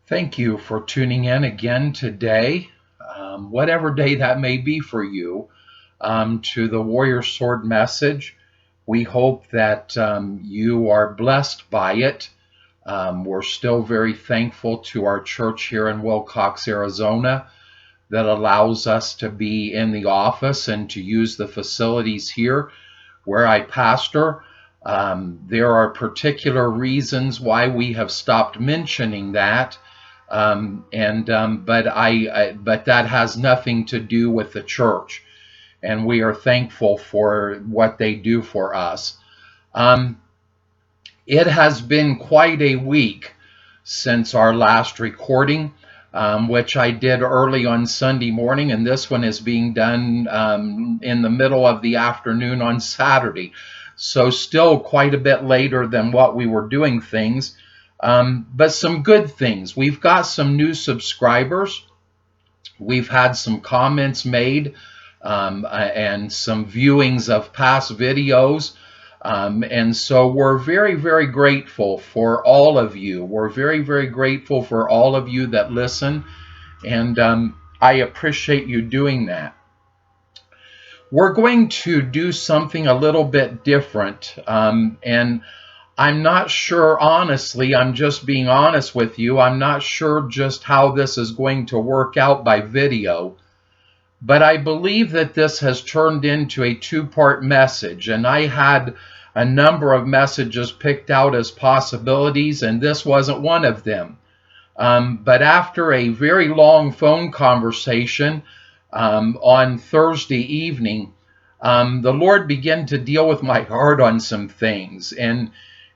Thank you for tuning in again today, whatever day that may be for you, to the Warrior Sword message. We hope that you are blessed by it. We're still very thankful to our church here in Wilcox, Arizona, that allows us to be in the office and to use the facilities here where I pastor. There are particular reasons why we have stopped mentioning that. But that has nothing to do with the church, and we are thankful for what they do for us. It has been quite a week since our last recording, which I did early on Sunday morning, and this one is being done in the middle of the afternoon on Saturday. So still quite a bit later than what we were doing things. But some good things. We've got some new subscribers. We've had some comments made and some viewings of past videos. And so we're very, very grateful for all of you. We're very, very grateful for all of you that listen. And I appreciate you doing that. We're going to do something a little bit different. And I'm not sure, honestly, I'm just being honest with you. I'm not sure just how this is going to work out by video, but I believe that this has turned into a two-part message, and I had a number of messages picked out as possibilities, and this wasn't one of them. But after a very long phone conversation on Thursday evening, the Lord began to deal with my heart on some things,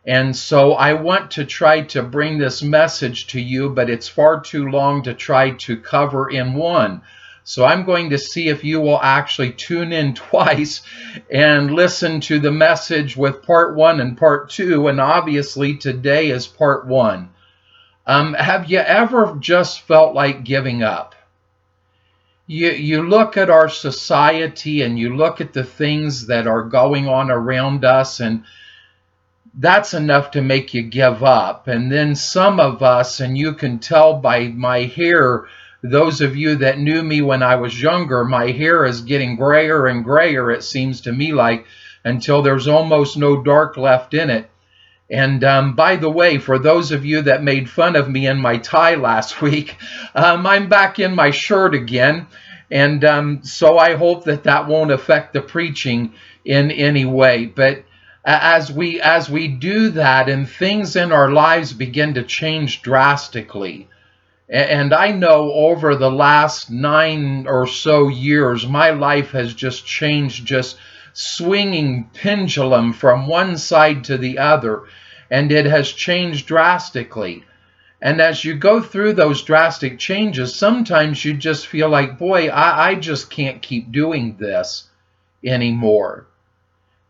and so I want to try to bring this message to you, but it's far too long to try to cover in one. So I'm going to see if you will actually tune in twice and listen to the message with part one and part two. And obviously today is part one. Have you ever just felt like giving up? You look at our society and you look at the things that are going on around us, and that's enough to make you give up. And then some of us, and you can tell by my hair, those of you that knew me when I was younger, my hair is getting grayer and grayer, it seems to me like, until there's almost no dark left in it. And by the way, for those of you that made fun of me in my tie last week, I'm back in my shirt again. And so I hope that that won't affect the preaching in any way. But as we do that, and things in our lives begin to change drastically. And I know over the last 9 or so years, my life has just changed, just swinging pendulum from one side to the other, and it has changed drastically. And as you go through those drastic changes, sometimes you just feel like, boy, I just can't keep doing this anymore.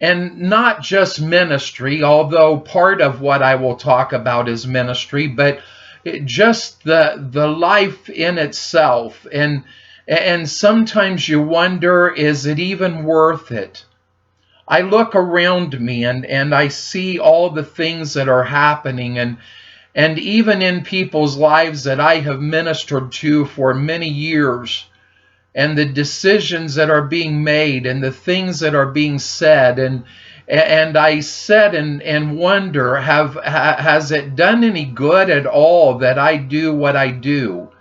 And not just ministry, although part of what I will talk about is ministry, but just the life in itself. And sometimes you wonder, is it even worth it? I look around me and I see all the things that are happening, and even in people's lives that I have ministered to for many years, and the decisions that are being made and the things that are being said, and I sit and wonder, has it done any good at all that I do what I do?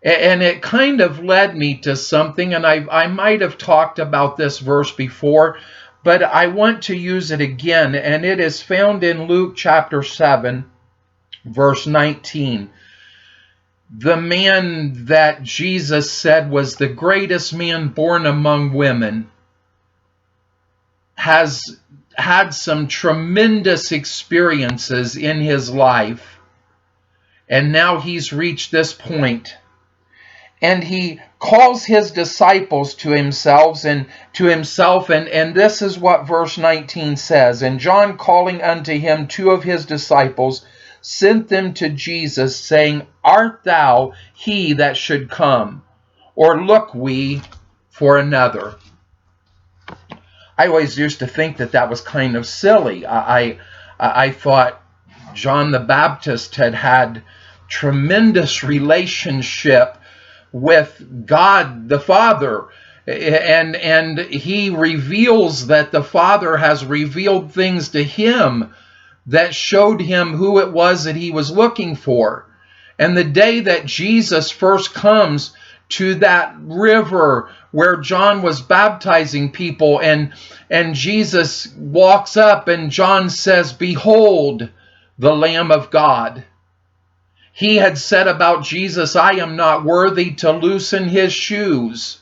And it kind of led me to something, and I might have talked about this verse before, but I want to use it again, and it is found in Luke chapter 7, verse 19. The man that Jesus said was the greatest man born among women has had some tremendous experiences in his life, and now he's reached this point. And he calls his disciples to himself, and this is what verse 19 says. And John, calling unto him 2 of his disciples, sent them to Jesus, saying, Art thou he that should come, or look we for another? I always used to think that was kind of silly. I thought John the Baptist had tremendous relationship with God the Father. And he reveals that the Father has revealed things to him that showed him who it was that he was looking for. And the day that Jesus first comes to that river where John was baptizing people, and Jesus walks up and John says, "Behold, the Lamb of God." He had said about Jesus, "I am not worthy to loosen his shoes."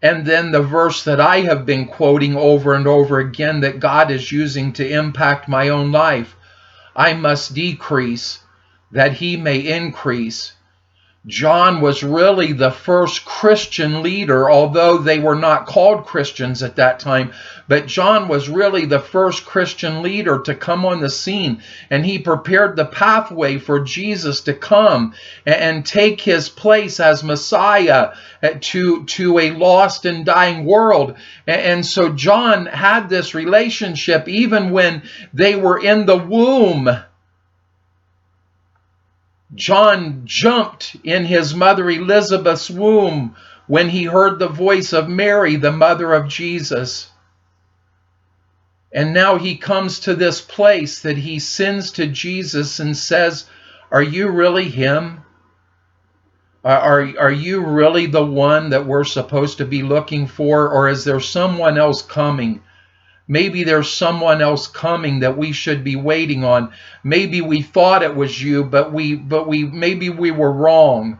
And then the verse that I have been quoting over and over again that God is using to impact my own life, "I must decrease that he may increase." John was really the first Christian leader, although they were not called Christians at that time. But John was really the first Christian leader to come on the scene, and he prepared the pathway for Jesus to come and take his place as Messiah to a lost and dying world. And so John had this relationship even when they were in the womb. John jumped in his mother Elizabeth's womb when he heard the voice of Mary, the mother of Jesus. And now he comes to this place that he sends to Jesus and says, "Are you really him? Are you really the one that we're supposed to be looking for? Or is there someone else coming? Maybe there's someone else coming that we should be waiting on. Maybe we thought it was you, but maybe we were wrong."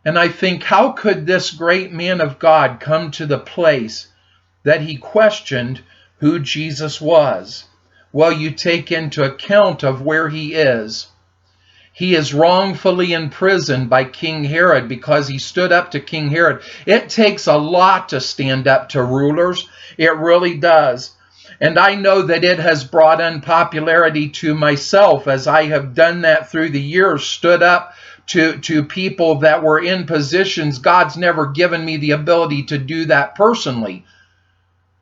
And I think, how could this great man of God come to the place that he questioned who Jesus was? Well, you take into account of where he is. He is wrongfully imprisoned by King Herod because he stood up to King Herod. It takes a lot to stand up to rulers. It really does. And I know that it has brought unpopularity to myself as I have done that through the years, stood up to people that were in positions. God's never given me the ability to do that personally.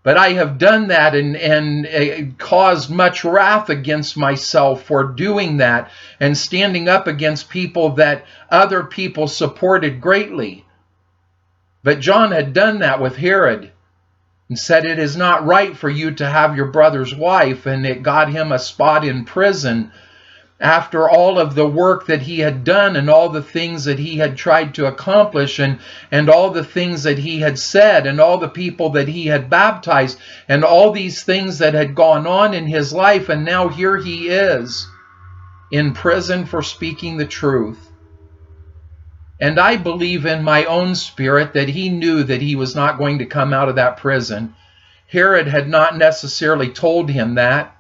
But I have done that and caused much wrath against myself for doing that and standing up against people that other people supported greatly. But John had done that with Herod and said, "It is not right for you to have your brother's wife," and it got him a spot in prison after all of the work that he had done and all the things that he had tried to accomplish and all the things that he had said and all the people that he had baptized and all these things that had gone on in his life. And now here he is in prison for speaking the truth. And I believe in my own spirit that he knew that he was not going to come out of that prison. Herod had not necessarily told him that.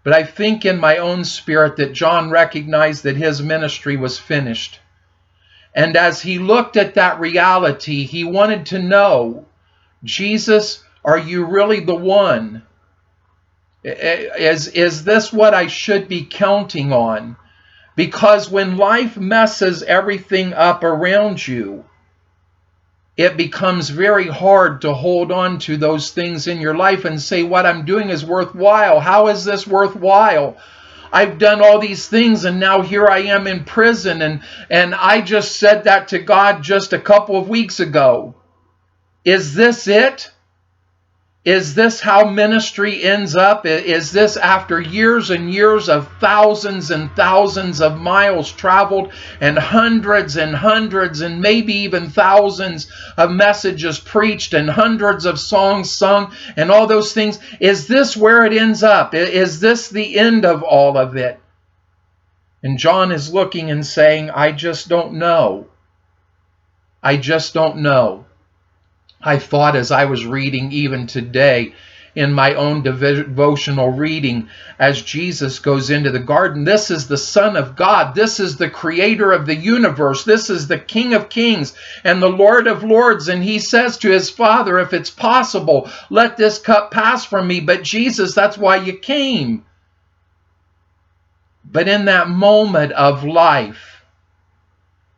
But I think in my own spirit that John recognized that his ministry was finished. And as he looked at that reality, he wanted to know, "Jesus, are you really the one? Is this what I should be counting on?" Because when life messes everything up around you, it becomes very hard to hold on to those things in your life and say, "What I'm doing is worthwhile. How is this worthwhile? I've done all these things and now here I am in prison." And I just said that to God just a couple of weeks ago. Is this it? Is this how ministry ends up? Is this after years and years of thousands and thousands of miles traveled and hundreds and maybe even thousands of messages preached and hundreds of songs sung and all those things? Is this where it ends up? Is this the end of all of it? And John is looking and saying, "I just don't know. I just don't know." I thought as I was reading even today in my own devotional reading, as Jesus goes into the garden, this is the Son of God. This is the creator of the universe. This is the King of Kings and the Lord of Lords. And he says to his Father, "If it's possible, let this cup pass from me." But Jesus, that's why you came. But in that moment of life,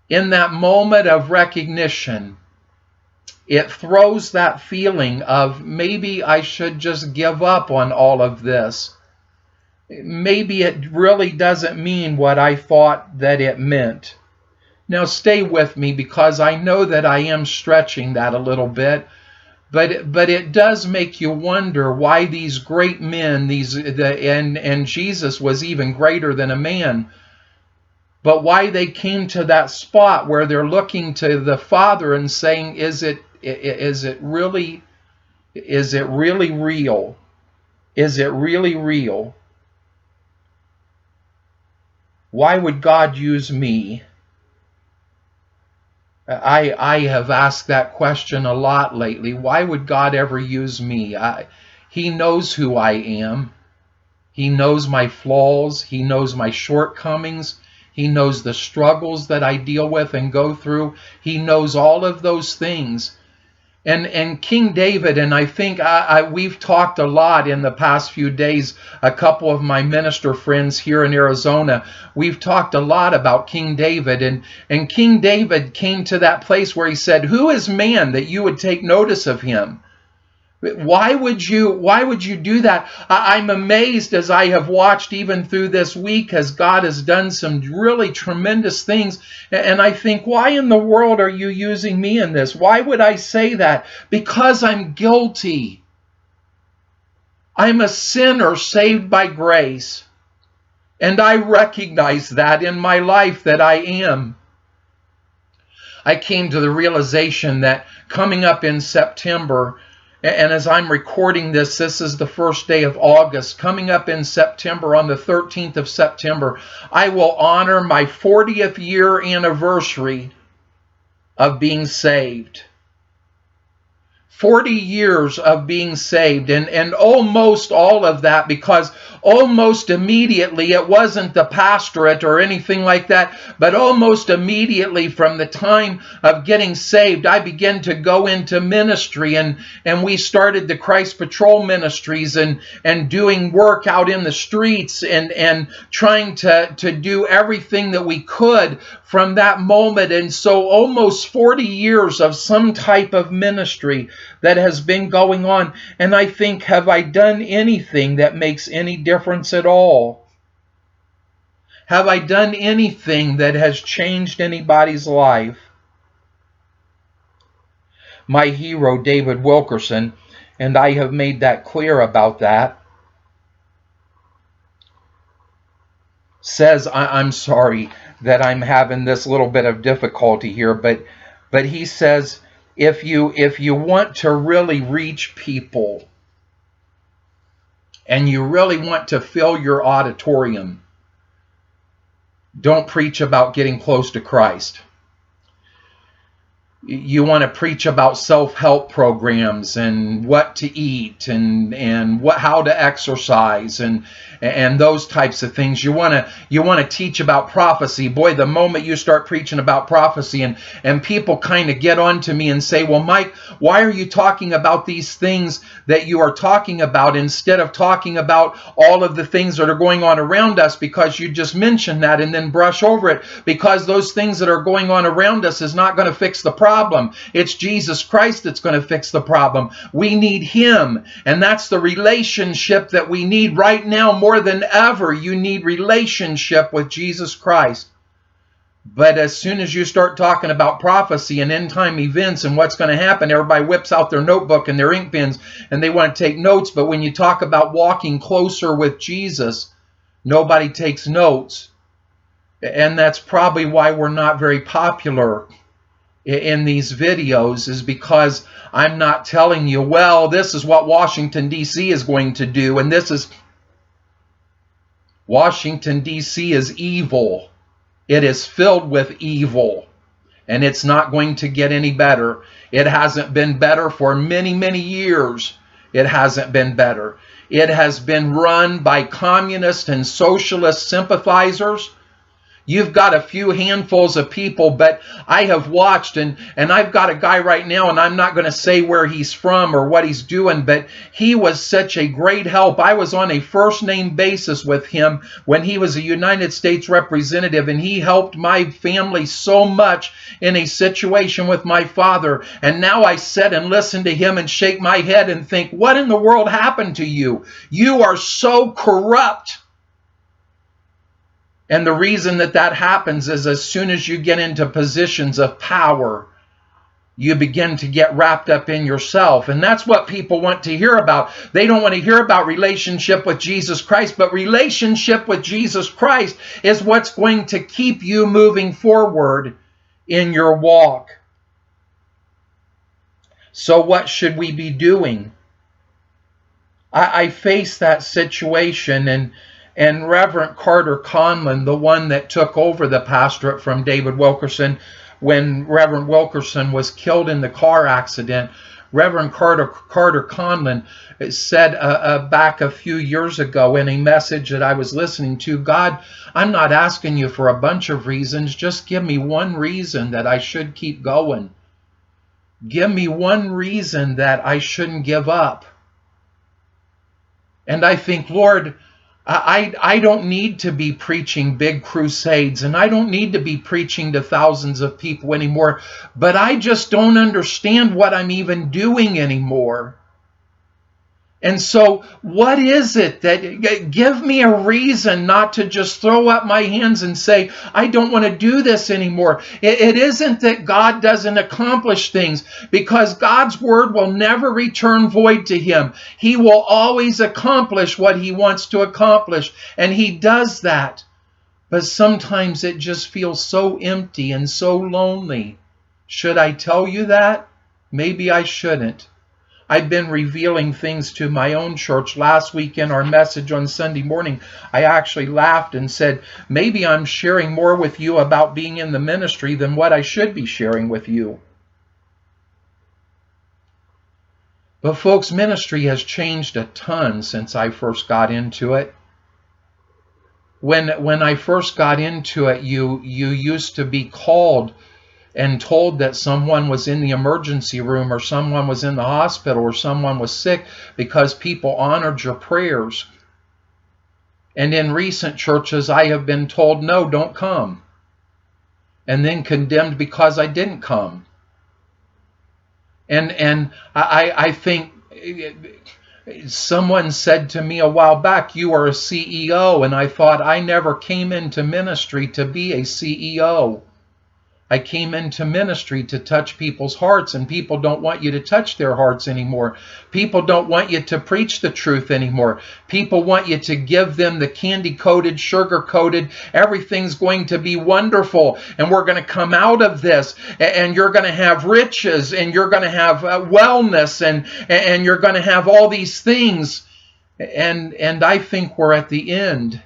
in that moment of recognition, it throws that feeling of maybe I should just give up on all of this. maybe it really doesn't mean what I thought that it meant. Now stay with me, because I know that I am stretching that a little bit, but it does make you wonder why these great men, and Jesus was even greater than a man, but why they came to that spot where they're looking to the Father and saying, is it really real? Is it really real? Why would God use me? I have asked that question a lot lately. Why would God ever use me? He knows who I am. He knows my flaws. He knows my shortcomings. He knows the struggles that I deal with and go through. He knows all of those things. And King David, and I think we've talked a lot in the past few days, a couple of my minister friends here in Arizona, we've talked a lot about King David. And King David came to that place where he said, who is man that you would take notice of him? Why would you do that? I'm amazed, as I have watched even through this week, as God has done some really tremendous things. And I think, why in the world are you using me in this? Why would I say that? Because I'm guilty. I'm a sinner saved by grace. And I recognize that in my life, that I am. I came to the realization that coming up in September, and as I'm recording this, this is the first day of August. Coming up in September, on the 13th of September, I will honor my 40th year anniversary of being saved. 40 years of being saved, and almost all of that, because almost immediately, it wasn't the pastorate or anything like that, but almost immediately from the time of getting saved, I began to go into ministry, and we started the Christ Patrol Ministries, and doing work out in the streets, and trying to do everything that we could from that moment. And so almost 40 years of some type of ministry that has been going on. And I think, have I done anything that makes any difference at all? Have I done anything that has changed anybody's life? My hero, David Wilkerson, and I have made that clear about that, says, I'm sorry that I'm having this little bit of difficulty here, but he says, if you want to really reach people, and you really want to fill your auditorium, don't preach about getting close to Christ. You want to preach about self-help programs and what to eat and how to exercise and those types of things. You want to teach about prophecy. Boy, the moment you start preaching about prophecy and people kind of get on to me and say, well, Mike, why are you talking about these things that you are talking about instead of talking about all of the things that are going on around us? Because you just mentioned that and then brush over it, because those things that are going on around us is not going to fix the problem. It's Jesus Christ that's going to fix the problem. We need Him, and that's the relationship that we need right now more than ever. You need relationship with Jesus Christ. But as soon as you start talking about prophecy and end-time events and what's going to happen, everybody whips out their notebook and their ink pens and they want to take notes. But when you talk about walking closer with Jesus, nobody takes notes. And that's probably why we're not very popular in these videos, is because I'm not telling you, well, this is what Washington, D.C. is going to do, and this is... Washington, D.C. is evil. It is filled with evil, and it's not going to get any better. It hasn't been better for many, many years. It hasn't been better. It has been run by communist and socialist sympathizers. You've got a few handfuls of people, but I have watched, and I've got a guy right now, and I'm not going to say where he's from or what he's doing, but he was such a great help. I was on a first-name basis with him when he was a United States representative, and he helped my family so much in a situation with my father. And now I sit and listen to him and shake my head and think, what in the world happened to you? You are so corrupt. And the reason that that happens is as soon as you get into positions of power, you begin to get wrapped up in yourself. And that's what people want to hear about. They don't want to hear about relationship with Jesus Christ, but relationship with Jesus Christ is what's going to keep you moving forward in your walk. So what should we be doing? I faced that situation, and Reverend Carterlon, the one that took over the pastorate from David Wilkerson, when Reverend Wilkerson was killed in the car accident, Reverend Carterlon said back a few years ago in a message that I was listening to, God, I'm not asking you for a bunch of reasons. Just give me one reason that I should keep going. Give me one reason that I shouldn't give up. And I think, Lord, I don't need to be preaching big crusades, and I don't need to be preaching to thousands of people anymore, but I just don't understand what I'm even doing anymore. And so what is it that, give me a reason not to just throw up my hands and say, I don't want to do this anymore. It isn't that God doesn't accomplish things, because God's word will never return void to him. He will always accomplish what he wants to accomplish, and he does that. But sometimes it just feels so empty and so lonely. Should I tell you that? Maybe I shouldn't. I've been revealing things to my own church. Last week in our message on Sunday morning, I actually laughed and said, maybe I'm sharing more with you about being in the ministry than what I should be sharing with you. But folks, ministry has changed a ton since I first got into it. When I first got into it, you used to be called and told that someone was in the emergency room, or someone was in the hospital, or someone was sick, because people honored your prayers. And in recent churches, I have been told, no, don't come. And then condemned because I didn't come. And I think someone said to me a while back, you are a CEO. And I thought, I never came into ministry to be a CEO. I came into ministry to touch people's hearts, and people don't want you to touch their hearts anymore. People don't want you to preach the truth anymore. People want you to give them the candy-coated, sugar-coated, everything's going to be wonderful, and we're going to come out of this, and you're going to have riches, and you're going to have wellness, and you're going to have all these things. And I think we're at the end.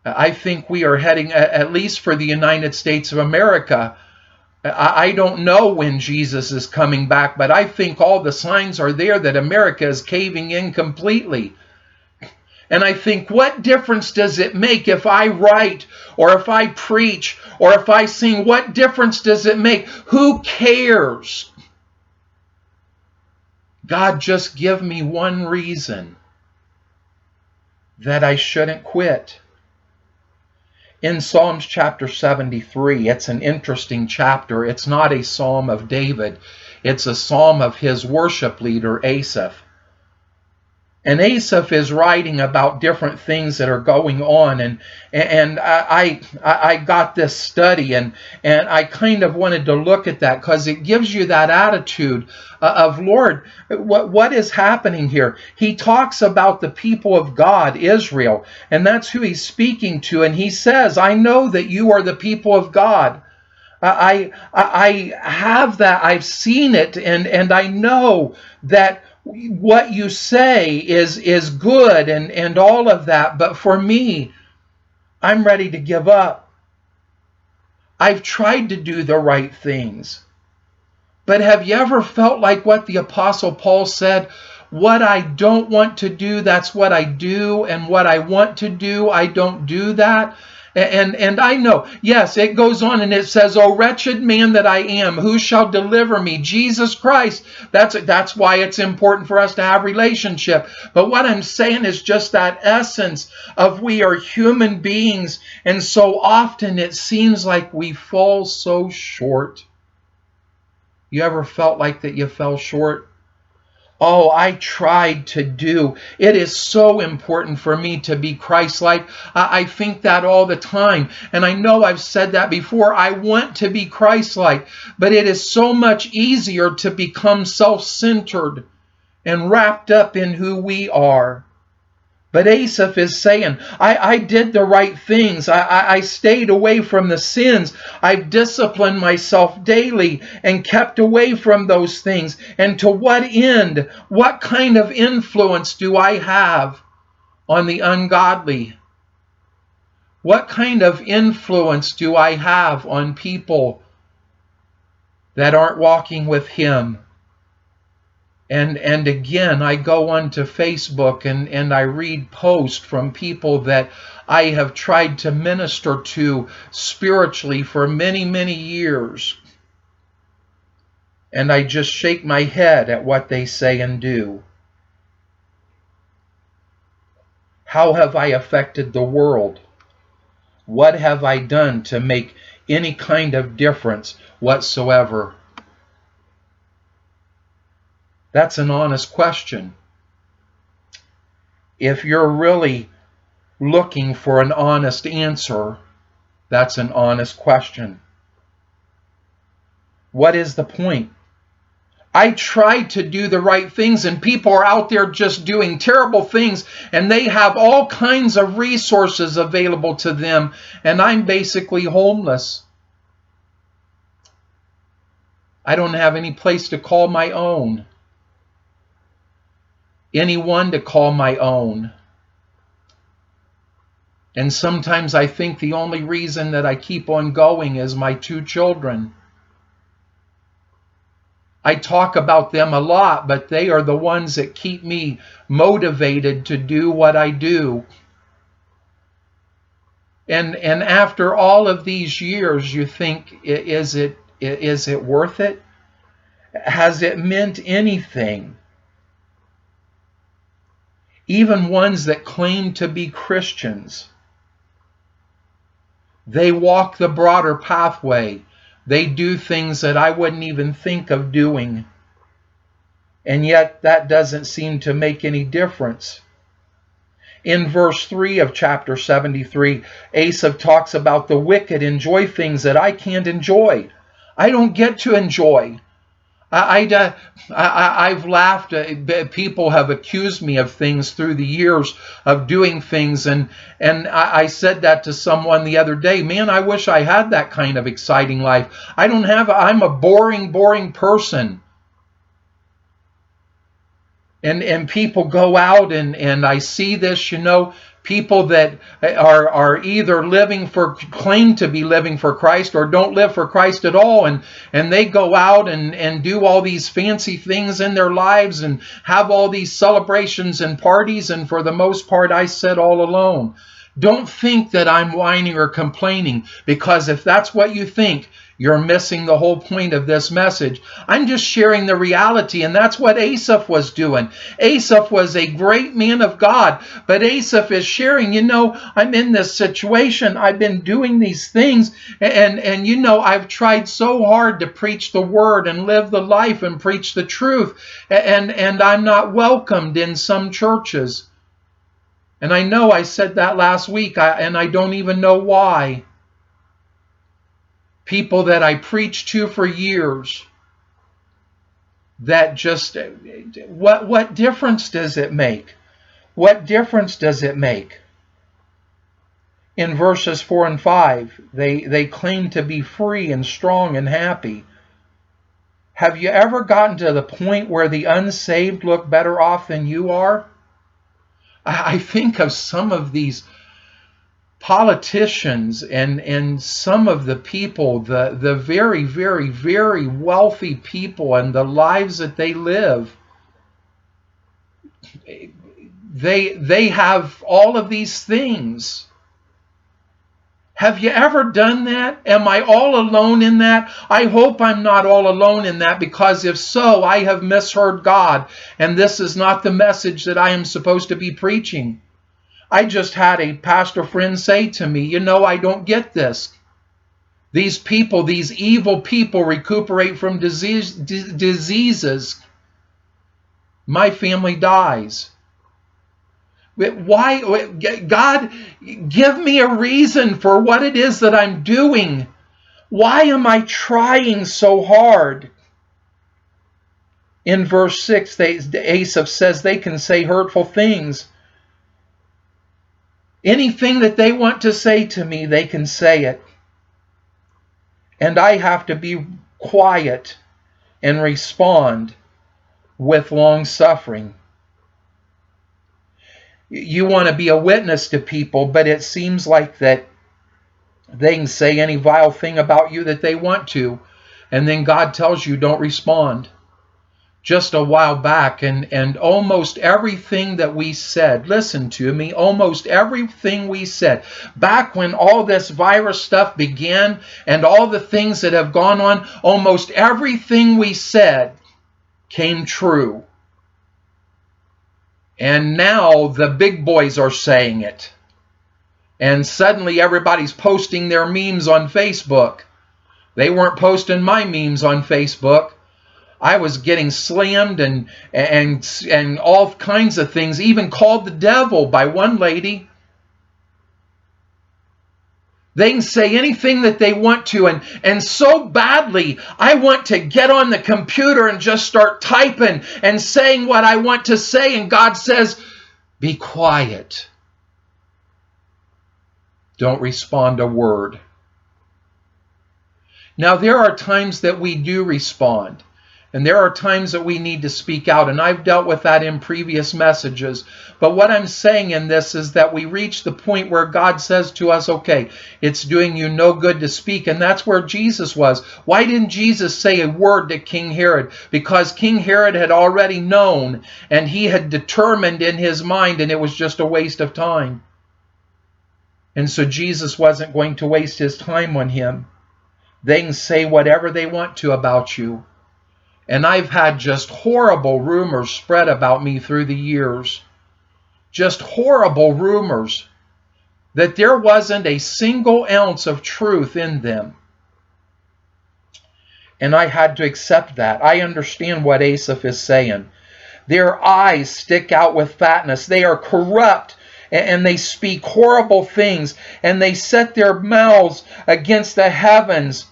I think we are heading, at least for the United States of America. I don't know when Jesus is coming back, but I think all the signs are there that America is caving in completely. And I think, what difference does it make if I write, or if I preach, or if I sing? What difference does it make? Who cares? God, just give me one reason that I shouldn't quit. In Psalms chapter 73, it's an interesting chapter. It's not a psalm of David. It's a psalm of his worship leader, Asaph. And Asaph is writing about different things that are going on. And I got this study, and I kind of wanted to look at that, because it gives you that attitude of, Lord, what is happening here? He talks about the people of God, Israel, and that's who he's speaking to. And he says, I know that you are the people of God. I have that. I've seen it, and I know that what you say is good and all of that. But for me, I'm ready to give up. I've tried to do the right things. But have you ever felt like what the Apostle Paul said? What I don't want to do, that's what I do. And what I want to do, I don't do that. And I know, yes, it goes on and it says, "O wretched man that I am, who shall deliver me?" Jesus Christ. That's why it's important for us to have relationship. But what I'm saying is just that essence of, we are human beings, and so often it seems like we fall so short. You ever felt like that you fell short? Oh, I tried to do. It is so important for me to be Christ-like. I think that all the time. And I know I've said that before. I want to be Christ-like. But it is so much easier to become self-centered and wrapped up in who we are. But Asaph is saying, I did the right things. I stayed away from the sins. I've disciplined myself daily and kept away from those things. And to what end? What kind of influence do I have on the ungodly? What kind of influence do I have on people that aren't walking with Him? And again, I go onto Facebook and I read posts from people that I have tried to minister to spiritually for many, many years. And I just shake my head at what they say and do. How have I affected the world? What have I done to make any kind of difference whatsoever? That's an honest question. If you're really looking for an honest answer, that's an honest question. What is the point? I try to do the right things, and people are out there just doing terrible things, and they have all kinds of resources available to them, and I'm basically homeless. I don't have any place to call my own, anyone to call my own. And sometimes I think the only reason that I keep on going is my 2 children. I talk about them a lot, but they are the ones that keep me motivated to do what I do. And after all of these years, you think, is it worth it? Has it meant anything? Even ones that claim to be Christians, they walk the broader pathway. They do things that I wouldn't even think of doing. And yet that doesn't seem to make any difference. In verse 3 of chapter 73, Asaph talks about the wicked enjoy things that I can't enjoy. I don't get to enjoy. I've laughed. People have accused me of things through the years of doing things, and I said that to someone the other day. Man, I wish I had that kind of exciting life. I don't have. I'm a boring person. And people go out and I see this, people that are either claim to be living for Christ or don't live for Christ at all. And they go out and do all these fancy things in their lives and have all these celebrations and parties. And for the most part, I sit all alone. Don't think that I'm whining or complaining, because if that's what you think, you're missing the whole point of this message. I'm just sharing the reality, and that's what Asaph was doing. Asaph was a great man of God, but Asaph is sharing, I'm in this situation. I've been doing these things, and I've tried so hard to preach the word and live the life and preach the truth, and I'm not welcomed in some churches. And I know I said that last week, and I don't even know why. People that I preached to for years, that just, what difference does it make? What difference does it make? In verses 4 and 5, they claim to be free and strong and happy. Have you ever gotten to the point where the unsaved look better off than you are? I think of some of these politicians and some of the people, the very, very, very wealthy people, and the lives that they live. They have all of these things. Have you ever done that? Am I all alone in that? I hope I'm not all alone in that, because if so, I have misheard God, and this is not the message that I am supposed to be preaching. I just had a pastor friend say to me, I don't get this. These people, these evil people, recuperate from diseases. my family dies. Why? God, give me a reason for what it is that I'm doing. Why am I trying so hard? In verse 6, Asaph says they can say hurtful things. Anything that they want to say to me, they can say it. And I have to be quiet and respond with long suffering. You want to be a witness to people, but it seems like that they can say any vile thing about you that they want to, and then God tells you don't respond. Just a while back, and almost everything that we said, listen to me, almost everything we said, back when all this virus stuff began and all the things that have gone on, almost everything we said came true. And now the big boys are saying it. And suddenly everybody's posting their memes on Facebook. They weren't posting my memes on Facebook. I was getting slammed and all kinds of things, even called the devil by one lady. They can say anything that they want to, and so badly, I want to get on the computer and just start typing and saying what I want to say, and God says, be quiet. Don't respond a word. Now, there are times that we do respond. And there are times that we need to speak out, and I've dealt with that in previous messages. But what I'm saying in this is that we reach the point where God says to us, okay, it's doing you no good to speak, and that's where Jesus was. Why didn't Jesus say a word to King Herod? Because King Herod had already known, and he had determined in his mind, and it was just a waste of time. And so Jesus wasn't going to waste his time on him. They can say whatever they want to about you. And I've had just horrible rumors spread about me through the years. Just horrible rumors that there wasn't a single ounce of truth in them. And I had to accept that. I understand what Asaph is saying. Their eyes stick out with fatness. They are corrupt and they speak horrible things. And they set their mouths against the heavens.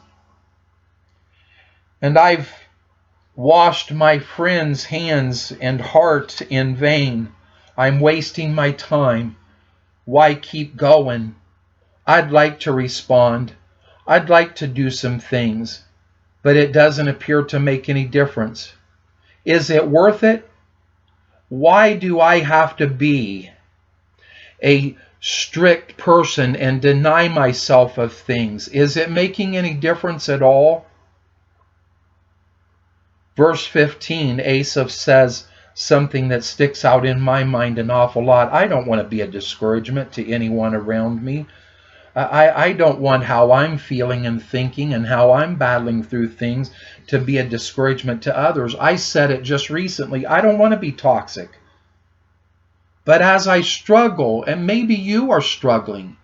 And I've washed my friends' hands and heart in vain. I'm wasting my time. Why keep going? I'd like to respond. I'd like to do some things, but it doesn't appear to make any difference. Is it worth it? Why do I have to be a strict person and deny myself of things? Is it making any difference at all? Verse 15, Asaph says something that sticks out in my mind an awful lot. I don't want to be a discouragement to anyone around me. I don't want how I'm feeling and thinking and how I'm battling through things to be a discouragement to others. I said it just recently. I don't want to be toxic. But as I struggle, and maybe you are struggling,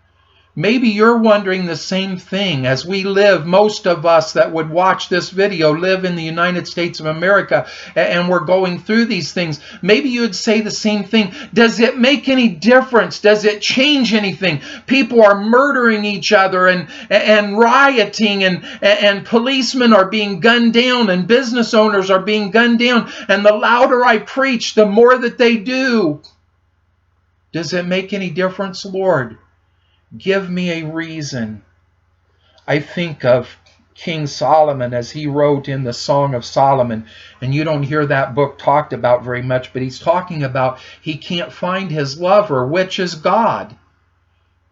maybe you're wondering the same thing as we live. Most of us that would watch this video live in the United States of America, and we're going through these things. Maybe you would say the same thing. Does it make any difference? Does it change anything? People are murdering each other and rioting, and policemen are being gunned down, and business owners are being gunned down. And the louder I preach, the more that they do. Does it make any difference, Lord? Give me a reason. I think of King Solomon as he wrote in the Song of Solomon, and you don't hear that book talked about very much, but he's talking about he can't find his lover, which is God.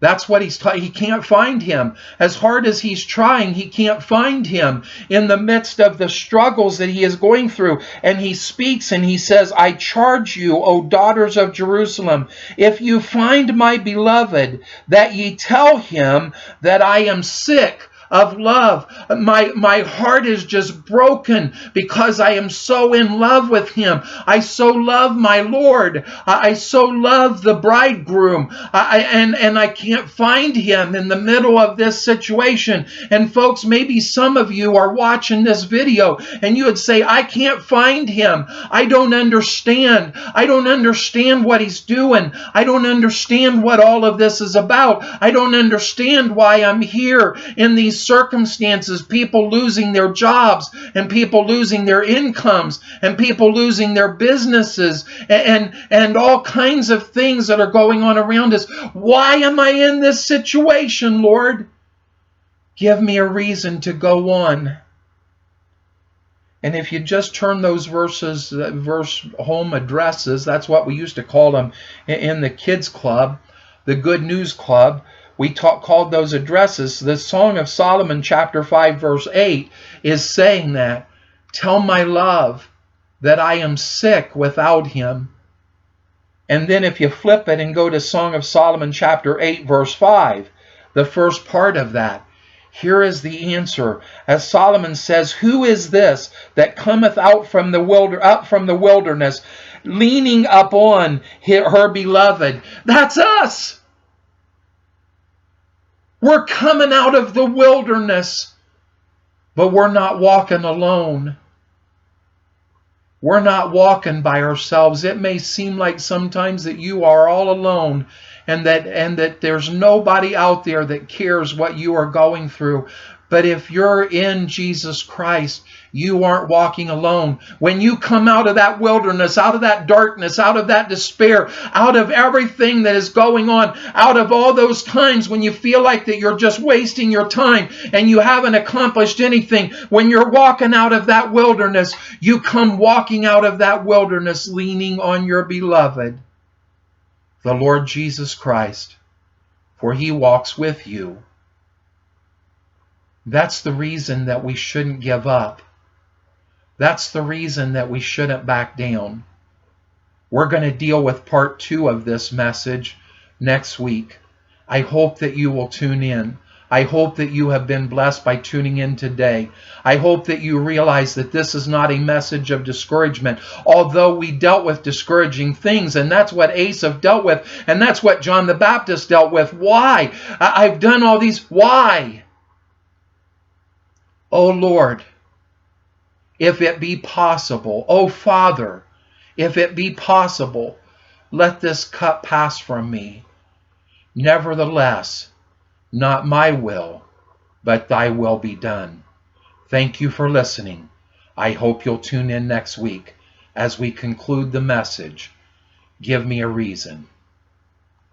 That's what he can't find him. As hard as he's trying, he can't find him in the midst of the struggles that he is going through. And he speaks and he says, I charge you, O daughters of Jerusalem, if you find my beloved, that ye tell him that I am sick of love. My heart is just broken because I am so in love with him. I so love my Lord. I so love the bridegroom. And I can't find him in the middle of this situation. And folks, maybe some of you are watching this video and you would say, I can't find him. I don't understand. I don't understand what he's doing. I don't understand what all of this is about. I don't understand why I'm here in these circumstances. People losing their jobs and people losing their incomes and people losing their businesses and all kinds of things that are going on around us. Why am I in this situation, Lord? Give me a reason to go on. And if you just turn those verse home addresses, that's what we used to call them in the kids club, the Good News Club. We called those addresses. The Song of Solomon, chapter 5, verse 8, is saying that. Tell my love that I am sick without him. And then if you flip it and go to Song of Solomon, chapter 8, verse 5, the first part of that, here is the answer. As Solomon says, who is this that cometh out from the wilderness, leaning upon her beloved? That's us. We're coming out of the wilderness, but we're not walking alone. We're not walking by ourselves. It may seem like sometimes that you are all alone and that there's nobody out there that cares what you are going through. But if you're in Jesus Christ, you aren't walking alone. When you come out of that wilderness, out of that darkness, out of that despair, out of everything that is going on, out of all those times when you feel like that you're just wasting your time and you haven't accomplished anything, when you're walking out of that wilderness, you come walking out of that wilderness leaning on your beloved, the Lord Jesus Christ, for he walks with you. That's the reason that we shouldn't give up. That's the reason that we shouldn't back down. We're going to deal with part 2 of this message next week. I hope that you will tune in. I hope that you have been blessed by tuning in today. I hope that you realize that this is not a message of discouragement, although we dealt with discouraging things, and that's what Asaph dealt with, and that's what John the Baptist dealt with. Why? I've done all these. Why? Oh Lord, if it be possible, oh Father, if it be possible, let this cup pass from me. Nevertheless, not my will, but thy will be done. Thank you for listening. I hope you'll tune in next week as we conclude the message. Give me a reason.